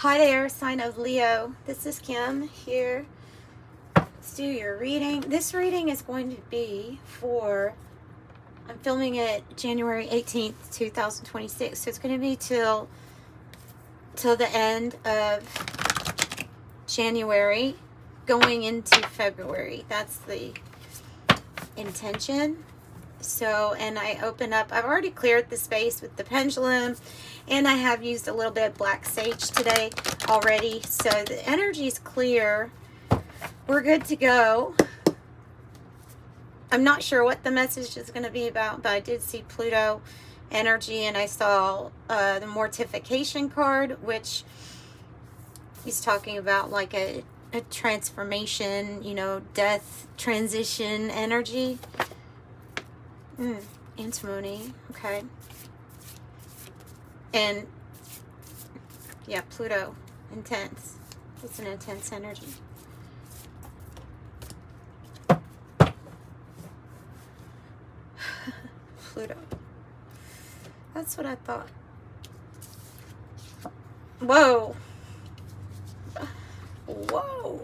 Hi there, sign of Leo. This is Kim here. Let's do your reading. This reading is going to be for, I'm filming it January 18th, 2026. So it's going to be till the end of January, going into February. That's the intention. So, and I open up, I've already cleared the space with the pendulum, and I have used a little bit of black sage today already. So the energy is clear. We're good to go. I'm not sure what the message is going to be about, but I did see Pluto energy, and I saw the mortification card, which he's talking about like a transformation, you know, death, transition energy. Antimony, okay. And yeah, Pluto, intense. It's an intense energy. Pluto. That's what I thought. Whoa. Whoa.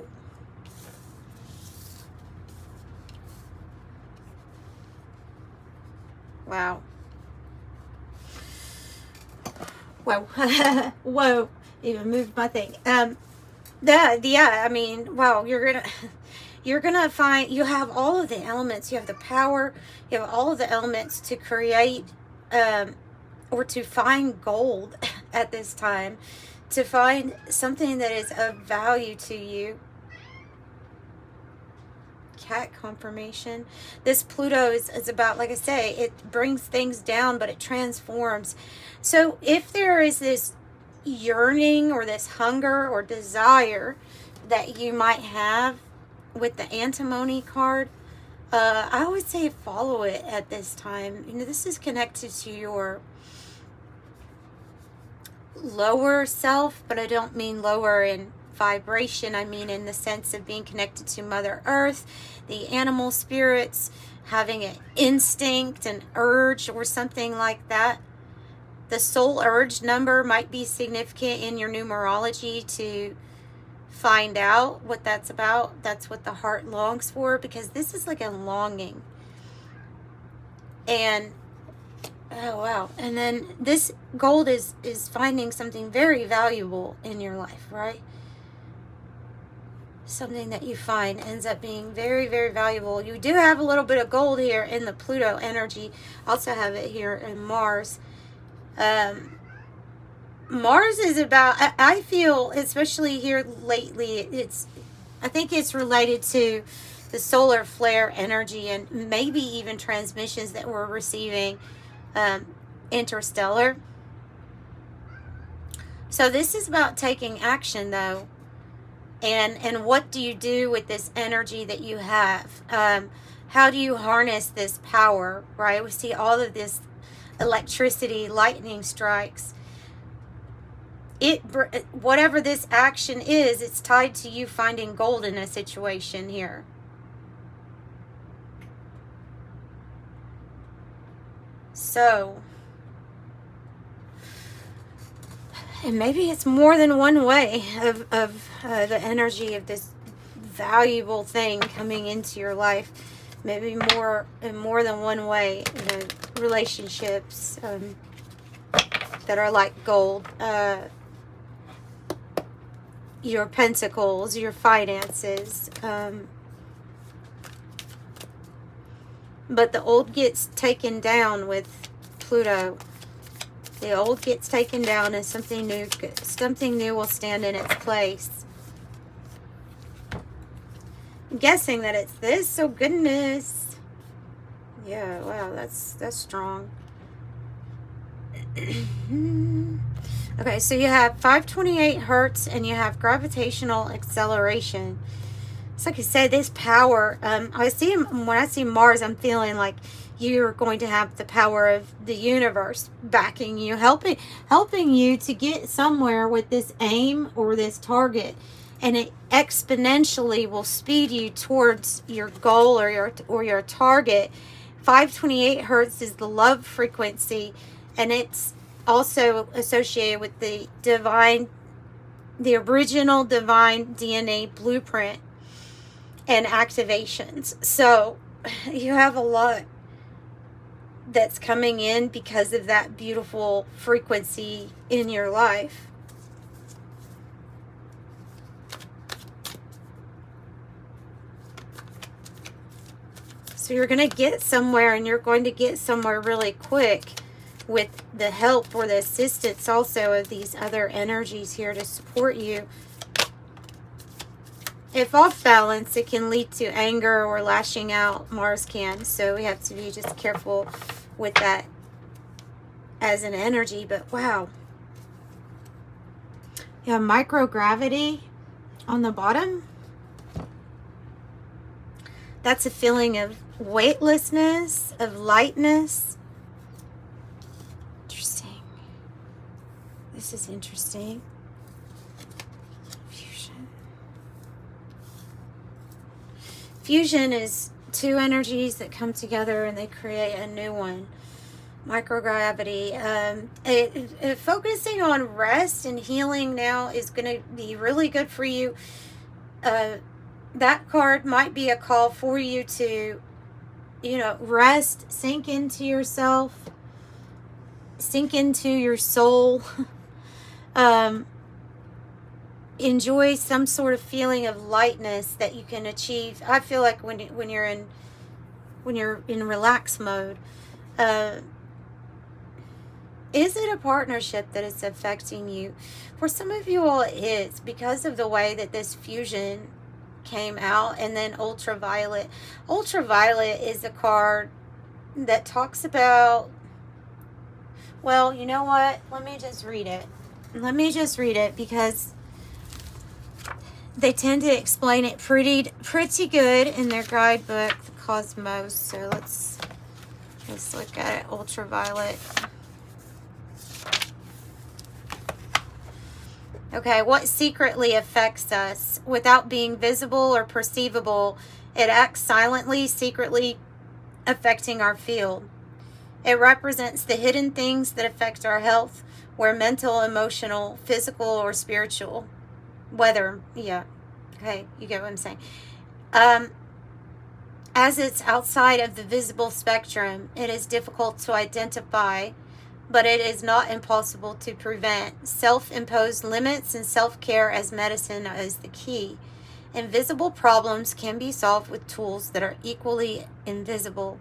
Wow. Whoa. Whoa. Even moved my thing. Yeah, I mean, wow, you're gonna find, you have all of the elements. You have the power, you have all of the elements to create or to find gold at this time, to find something that is of value to you. Cat confirmation. This Pluto is about, like I say, it brings things down, but it transforms. So if there is this yearning or this hunger or desire that you might have with the antimony card, I always say follow it at this time. You know, this is connected to your lower self, but I don't mean lower in vibration. I mean in the sense of being connected to Mother Earth, the animal spirits, having an instinct, an urge, or something like that. The soul urge number might be significant in your numerology to find out what that's about. That's what the heart longs for, because this is like a longing. And oh wow. And then this gold is finding something very valuable in your life, right? Something that you find ends up being very, very valuable. You do have a little bit of gold here in the Pluto energy. Also have it here in Mars. Mars is about, I feel, especially here lately, I think it's related to the solar flare energy and maybe even transmissions that we're receiving interstellar. So this is about taking action, though. And what do you do with this energy that you have? How do you harness this power, right? We see all of this electricity, lightning strikes. Whatever this action is, it's tied to you finding gold in a situation here. So, and maybe it's more than one way of the energy of this valuable thing coming into your life. Maybe more in more than one way. You know, relationships that are like gold. Your pentacles, your finances. But the old gets taken down with Pluto. The old gets taken down and something new will stand in its place. I'm guessing that it's this. Oh goodness. Yeah, wow, that's strong. Okay, so you have 528 hertz and you have gravitational acceleration. It's like I said, this power, when I see Mars, I'm feeling like you're going to have the power of the universe backing you, helping you to get somewhere with this aim or this target, and it exponentially will speed you towards your goal or your target. 528 hertz is the love frequency, and it's also associated with the divine the original divine DNA blueprint and activations. So you have a lot that's coming in because of that beautiful frequency in your life. So you're going to get somewhere, and you're going to get somewhere really quick with the help or the assistance also of these other energies here to support you. If off balance, it can lead to anger or lashing out. Mars can. So we have to be just careful with that as an energy. But wow. You have microgravity on the bottom. That's a feeling of weightlessness, of lightness. Interesting. This is interesting. Fusion is two energies that come together and they create a new one. Microgravity. Focusing on rest and healing now is going to be really good for you. That card might be a call for you to, rest, sink into yourself, sink into your soul. Enjoy some sort of feeling of lightness that you can achieve. I feel like when you're in relax mode. Is it a partnership that is affecting you? For some of you all, it is, because of the way that this fusion came out. And then ultraviolet. Ultraviolet is a card that talks about, well, you know what? Let me just read it. Because they tend to explain it pretty good in their guidebook, the Cosmos. So let's look at it. Ultraviolet. Okay, what secretly affects us without being visible or perceivable? It acts silently, secretly affecting our field. It represents the hidden things that affect our health, where mental, emotional, physical, or spiritual. Whether, yeah, okay, you get what I'm saying. As it's outside of the visible spectrum, it is difficult to identify, but it is not impossible to prevent. Self-imposed limits and self-care as medicine is the key. Invisible problems can be solved with tools that are equally invisible.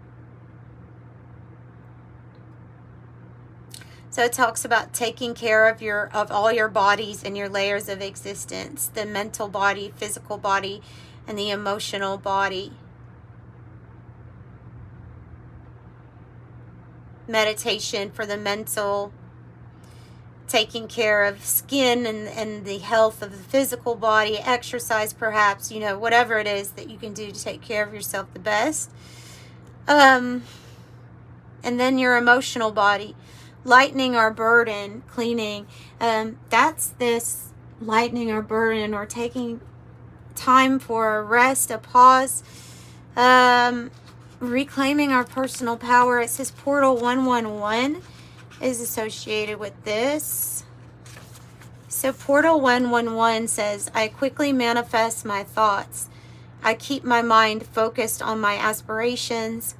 So it talks about taking care of all your bodies and your layers of existence, the mental body, physical body, and the emotional body. Meditation for the mental, taking care of skin and the health of the physical body, exercise perhaps, whatever it is that you can do to take care of yourself the best. And then your emotional body. Lightening our burden, cleaning. That's this lightening our burden, or taking time for a rest, a pause. Reclaiming our personal power. It says Portal 111 is associated with this. So Portal 111 says, I quickly manifest my thoughts. I keep my mind focused on my aspirations.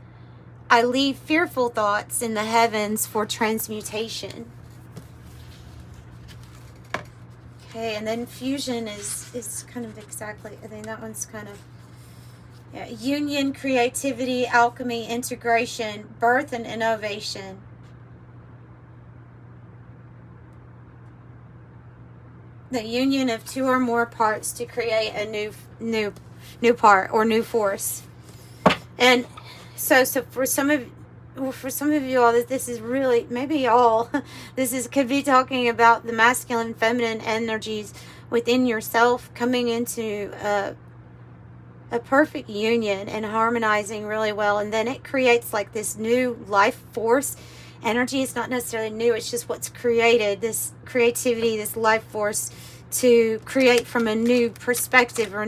I leave fearful thoughts in the heavens for transmutation. Okay, and then fusion is kind of exactly, I think that one's kind of, yeah, union, creativity, alchemy, integration, birth, and innovation. The union of two or more parts to create a new part or new force. And so for some of you all, this is really, maybe all, could be talking about the masculine and feminine energies within yourself coming into a perfect union and harmonizing really well. And then it creates like this new life force energy. It's not necessarily new, it's just what's created, this creativity, this life force to create from a new perspective, or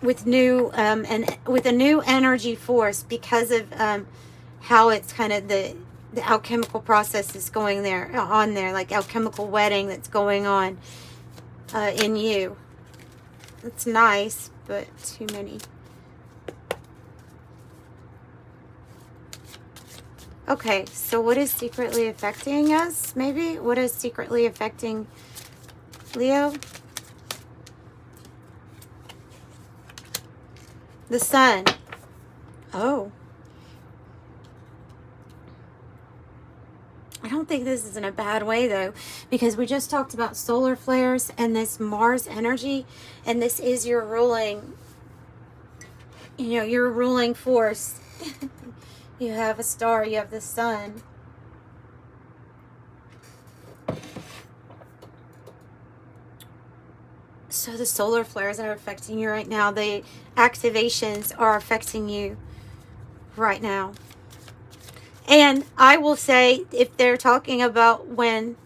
with a new energy force, because of how it's kind of the alchemical process is going there, on there, like alchemical wedding that's going on in you. It's nice, but too many. Okay, so what is secretly affecting us, maybe? What is secretly affecting Leo? The sun. Oh. I don't think this is in a bad way, though, because we just talked about solar flares and this Mars energy, and this is your ruling, you know, your ruling force. You have a star, you have the sun. So the solar flares are affecting you right now. The activations are affecting you right now. And I will say, if they're talking about when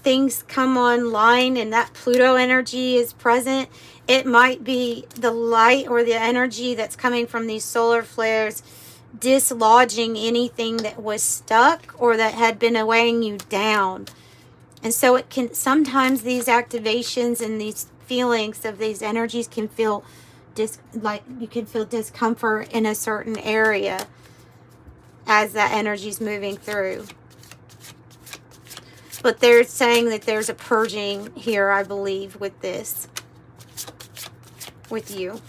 things come online and that Pluto energy is present, it might be the light or the energy that's coming from these solar flares dislodging anything that was stuck or that had been weighing you down. And so it can, sometimes these activations and these feelings of these energies can feel like you can feel discomfort in a certain area as that energy is moving through. But they're saying that there's a purging here, I believe, with this, with you.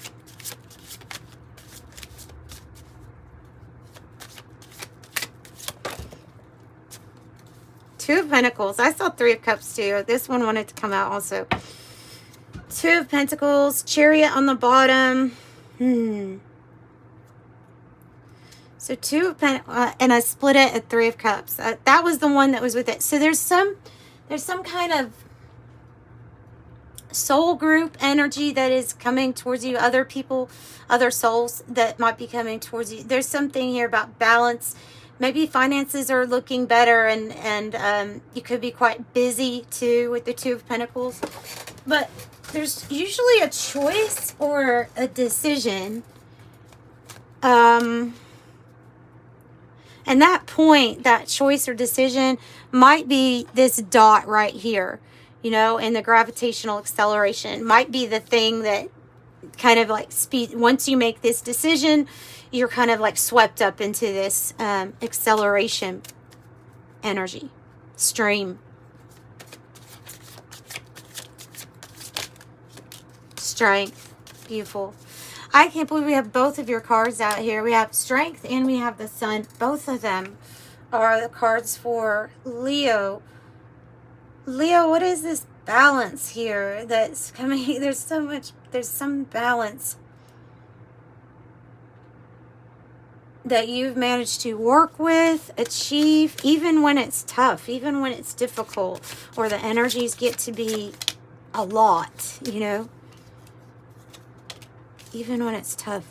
Two of Pentacles. I saw Three of Cups too. This one wanted to come out also. Two of Pentacles. Chariot on the bottom. So Two of Pentacles, and I split it at Three of Cups. That was the one that was with it. So there's some kind of soul group energy that is coming towards you. Other people, other souls that might be coming towards you. There's something here about balance. Maybe finances are looking better, and you could be quite busy too with the Two of Pentacles. But there's usually a choice or a decision. And that point, that choice or decision might be this dot right here, you know, and the gravitational acceleration might be the thing that kind of like speed. Once you make this decision, you're kind of like swept up into this acceleration energy stream. Strength. Beautiful. I can't believe we have both of your cards out here. We have Strength and we have the Sun. Both of them are the cards for Leo. Leo, what is this balance here that's coming? There's some balance that you've managed to work with, achieve, even when it's tough, even when it's difficult, or the energies get to be a lot, you know? Even when it's tough.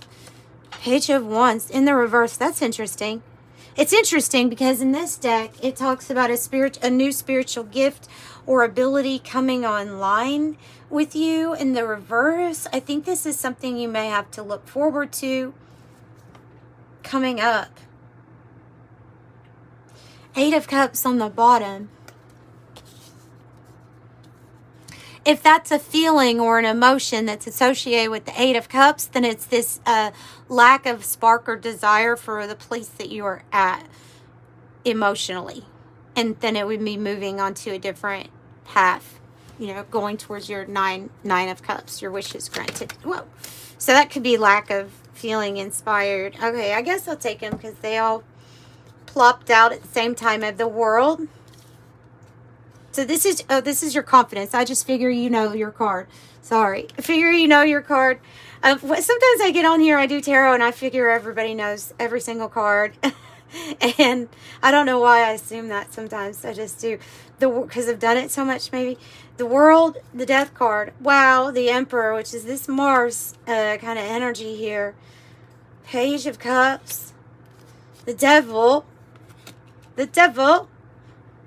Page of Wands in the reverse. That's interesting. It's interesting because in this deck, it talks about a new spiritual gift or ability coming online with you. In the reverse, I think this is something you may have to look forward to coming up. Eight of Cups on the bottom. If that's a feeling or an emotion that's associated with the Eight of Cups, then it's this lack of spark or desire for the place that you are at emotionally. And then it would be moving on to a different path, you know, going towards your nine of Cups, your wishes granted. Whoa. So that could be lack of feeling inspired. Okay, I guess I'll take them because they all plopped out at the same time of the World. So this is your confidence. I just figure you know your card. Sorry. I figure you know your card. Sometimes I get on here, I do tarot, and I figure everybody knows every single card. And I don't know why I assume that sometimes. I just do. Because I've done it so much, maybe. The World, the Death card. Wow, the Emperor, which is this Mars kind of energy here. Page of Cups. The Devil. The Devil.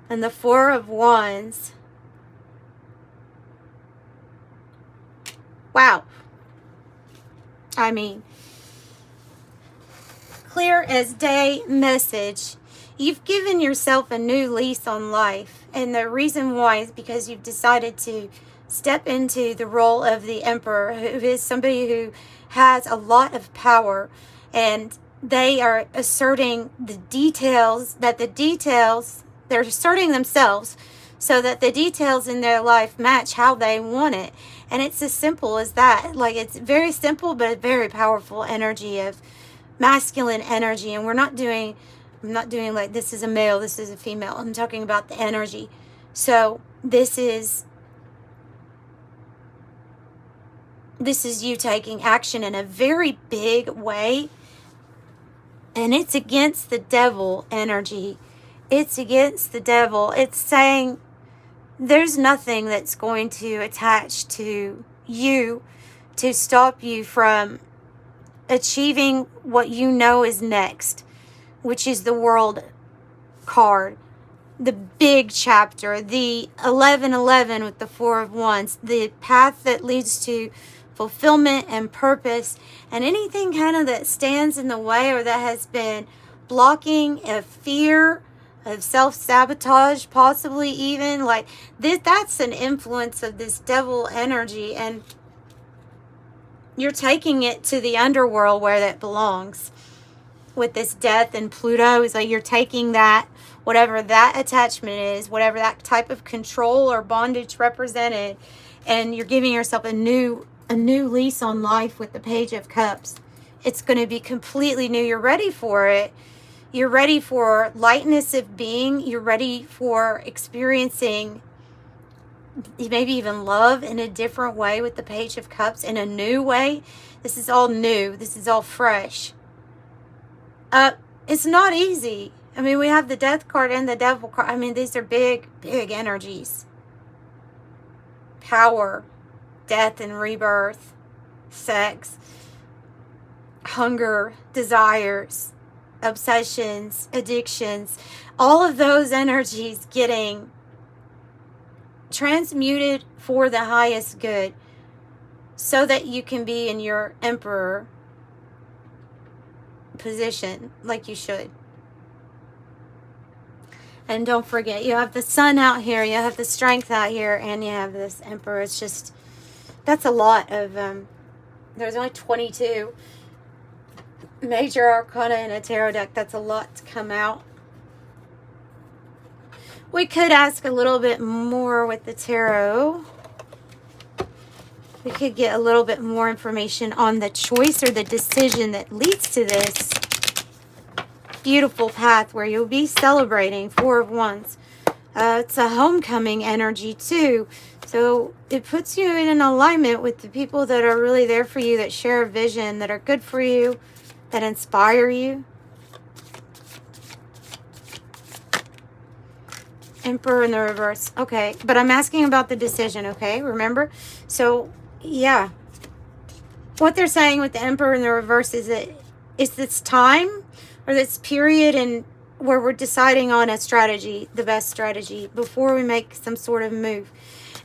And the Four of Wands. Wow. I mean, Clear as day message. You've given yourself a new lease on life. And the reason why is because you've decided to step into the role of the Emperor, who is somebody who has a lot of power. And they are asserting the details, they're asserting themselves so that the details in their life match how they want it. And it's as simple as that. Like, it's very simple, but very powerful energy of masculine energy. And I'm not doing like this is a male, this is a female. I'm talking about the energy. So this is you taking action in a very big way. And it's against the devil energy. It's against the devil. It's saying there's nothing that's going to attach to you to stop you from achieving what you know is next, which is the world card, the big chapter, the 1111 with the Four of Wands, the path that leads to fulfillment and purpose, and anything kind of that stands in the way or that has been blocking of fear, of self-sabotage, possibly even like this. That's an influence of this devil energy, and you're taking it to the underworld where that belongs. With this death and Pluto, is like you're taking that, whatever that attachment is, whatever that type of control or bondage represented, and you're giving yourself a new lease on life with the Page of Cups. It's going to be completely new. You're ready for it. You're ready for lightness of being. You're ready for experiencing maybe even love in a different way with the Page of Cups, in a new way. This is all new. This is all fresh. It's not easy. I mean, we have the Death card and the Devil card. I mean, these are big, big energies. Power, death and rebirth, sex, hunger, desires, obsessions, addictions, all of those energies getting transmuted for the highest good so that you can be in your Emperor position like you should. And don't forget, you have the Sun out here, you have the Strength out here, and you have this Emperor. It's just, that's a lot of, there's only 22 major arcana in a tarot deck. That's a lot to come out. We could ask a little bit more with the tarot. We could get a little bit more information on the choice or the decision that leads to this beautiful path where you'll be celebrating. Four of Wands. It's a homecoming energy too. So it puts you in an alignment with the people that are really there for you, that share a vision, that are good for you, that inspire you. Emperor in the reverse. Okay, but I'm asking about the decision, okay? Remember? So, yeah. What they're saying with the Emperor in the reverse is that it's this time or this period and where we're deciding on a strategy, the best strategy, before we make some sort of move.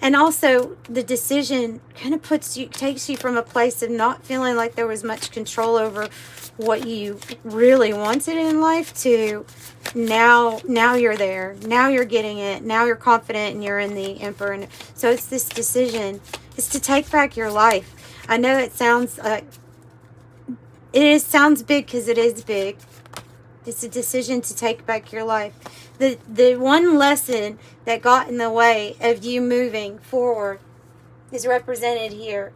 And also, the decision kind of takes you from a place of not feeling like there was much control over what you really wanted in life to now you're there. Now you're getting it. Now you're confident and you're in the Emperor. And so it's this decision. It's to take back your life. I know it sounds like sounds big because it is big. It's a decision to take back your life. The one lesson that got in the way of you moving forward is represented here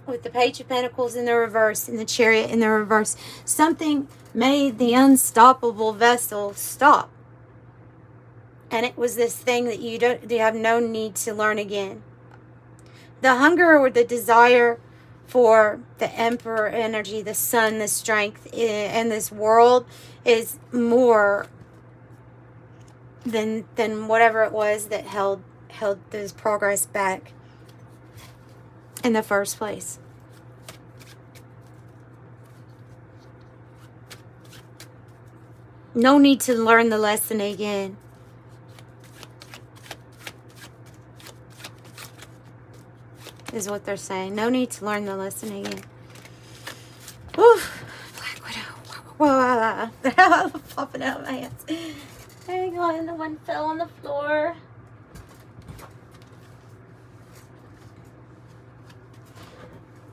with the Page of Pentacles in the reverse and the Chariot in the reverse. Something made the unstoppable vessel stop. And it was this thing that you have no need to learn again. The hunger or the desire for the Emperor energy, the Sun, the strength in this world is more than whatever it was that held this progress back in the first place. No need to learn the lesson again. Is what they're saying. No need to learn the lesson again. Oof. Black Widow. Whoa. They're all popping out of my hands. Hang on, the one fell on the floor.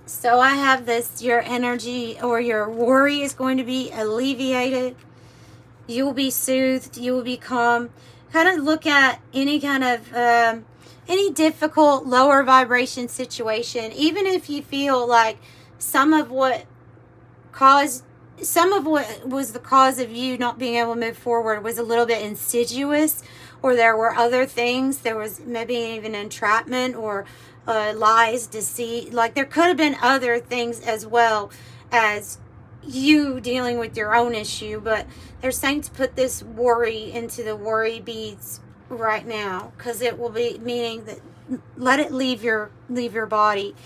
So I have this, your energy or your worry is going to be alleviated. You will be soothed. You will be calm. Kind of look at any kind of, any difficult lower vibration situation, even if you feel like some of what was the cause of you not being able to move forward was a little bit insidious, or there were other things. There was maybe even entrapment or lies, deceit. Like there could have been other things as well as you dealing with your own issue, but they're saying to put this worry into the worry beads right now, because it will be meaning that let it leave your body,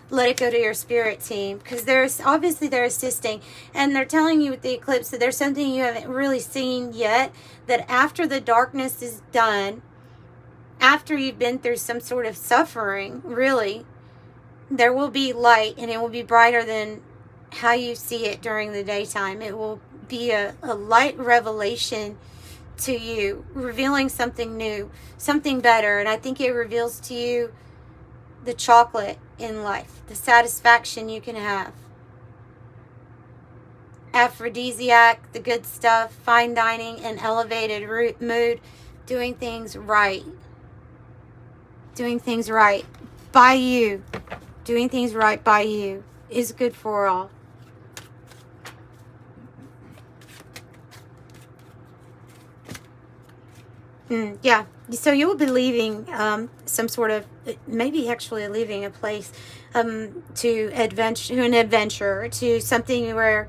let it go to your spirit team, because there's obviously they're assisting, and they're telling you with the eclipse that there's something you haven't really seen yet, that after the darkness is done, after you've been through some sort of suffering, really, there will be light, and it will be brighter than how you see it during the daytime. It will be a light revelation to you, revealing something new, something better. And I think it reveals to you the chocolate in life, the satisfaction you can have, aphrodisiac, the good stuff, fine dining, an elevated mood, doing things right by you. Doing things right by you is good for all. Yeah, so you will be leaving some sort of, maybe actually leaving a place to an adventure, to something where,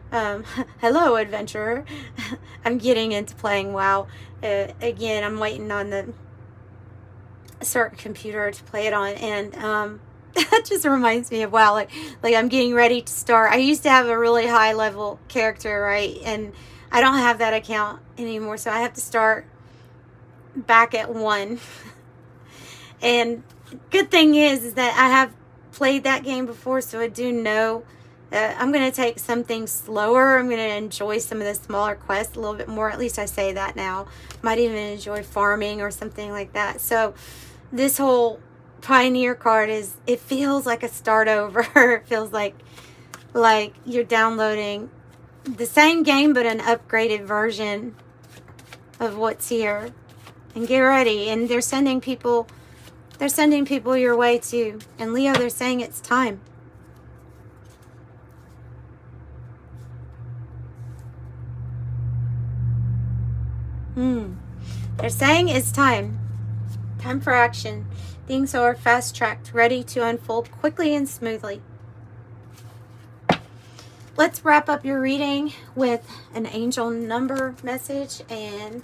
hello adventurer, I'm getting into playing WoW. Again, I'm waiting on the certain computer to play it on, and that just reminds me of WoW. Like I'm getting ready to start. I used to have a really high level character, right? And I don't have that account anymore, so I have to start back at 1. And good thing is that I have played that game before, so I do know that I'm going to take something slower. I'm going to enjoy some of the smaller quests a little bit more. At least I say that now. Might even enjoy farming or something like that. So this whole Pioneer card it feels like a start over. It feels like you're downloading the same game but an upgraded version of what's here. And get ready. And they're sending people your way too. And Leo, they're saying it's time. They're saying it's time. Time for action. Things are fast-tracked, ready to unfold quickly and smoothly. Let's wrap up your reading with an angel number message. And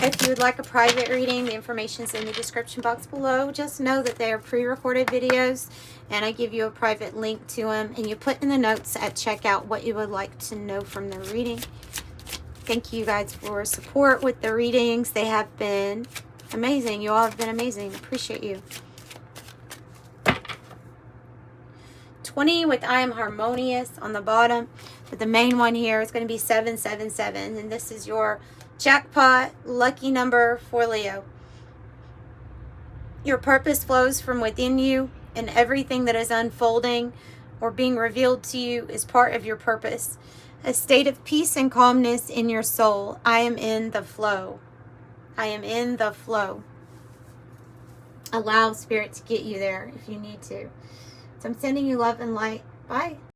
if you would like a private reading, the information is in the description box below. Just know that they are pre-recorded videos, and I give you a private link to them, and you put in the notes at checkout what you would like to know from the reading. Thank you guys for support with the readings. They have been amazing. You all have been amazing. Appreciate you. 20 with I am harmonious on the bottom, but the main one here is going to be 777, and this is your jackpot lucky number for Leo. Your purpose flows from within you, and everything that is unfolding or being revealed to you is part of your purpose. A state of peace and calmness in your soul. I am in the flow. I am in the flow. Allow Spirit to get you there if you need to. So I'm sending you love and light. Bye.